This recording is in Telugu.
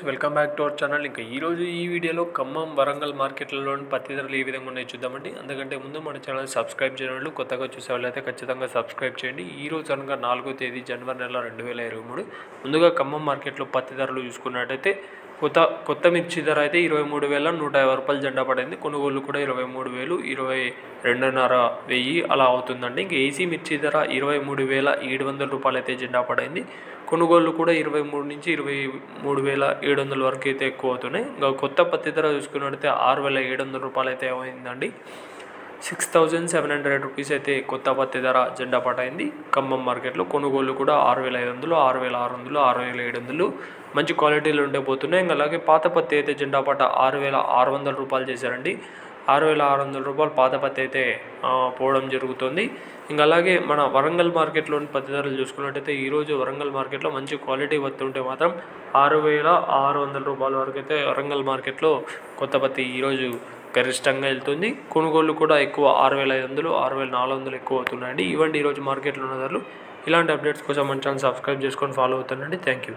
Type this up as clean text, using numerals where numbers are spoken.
Welcome back to our channel. ఇంకా ఈరోజు ఈ వీడియోలో ఖమ్మం వరంగల్ మార్కెట్లలోని పత్తి ధరలు ఏ విధంగా ఉన్నాయో చూద్దామండి. అందుకంటే ముందు మన ఛానల్ సబ్స్క్రైబ్ చేయని వాళ్ళు కొత్తగా చూసే వాళ్ళైతే ఖచ్చితంగా సబ్స్క్రైబ్ చేయండి. ఈ రోజు అనగా 4వ తేదీ జనవరి నెల 2023. ముందుగా ఖమ్మం మార్కెట్లో పత్తి ధరలు చూసుకున్నట్టయితే కొత్త మిర్చి ధర అయితే 23,150 రూపాయలు జెండా పడింది. కొనుగోలు కూడా 23,000, 22,500 అలా అవుతుందండి. ఇంకా ఏసీ మిర్చి ధర 23,700 రూపాయలు అయితే జెండా పడింది. కొనుగోళ్లు కూడా 23 నుంచి 23,700 వరకు అయితే ఎక్కువ అవుతున్నాయి. ఇంకా కొత్త పత్తి ధర చూసుకున్నట్టయితే 6,700 రూపాయలు అయితే అయిందండి. 6,700 రూపీస్ అయితే కొత్త పత్తి ధర జెండా పటైంది ఖమ్మం మార్కెట్లో. కొనుగోళ్లు కూడా 6,500, 6,600, 6,700 మంచి క్వాలిటీలు ఉండబోతున్నాయి. ఇంకా అలాగే పాత పత్తి అయితే జెండా పట 6,600 రూపాయలు చేశారండి. 6,600 రూపాయలు పాత పత్తి అయితే పోవడం జరుగుతుంది. ఇంకా అలాగే మన వరంగల్ మార్కెట్లోని పత్తి ధరలు చూసుకున్నట్టయితే ఈరోజు వరంగల్ మార్కెట్లో మంచి క్వాలిటీ పత్తి ఉంటే మాత్రం 6,600 రూపాయల వరకు అయితే వరంగల్ మార్కెట్లో కొత్త పత్తి ఈరోజు గరిష్టంగా వెళ్తుంది. కొనుగోళ్లు కూడా ఎక్కువ 6,500, 6,400 ఎక్కువ అవుతున్నాయండి. ఇవ్వండి ఈరోజు మార్కెట్లో ఉన్న ధరలు. ఇలాంటి అప్డేట్స్ కోసం మన ఛానల్ సబ్స్క్రైబ్ చేసుకొని ఫాలో అవుతానండి. Thank you.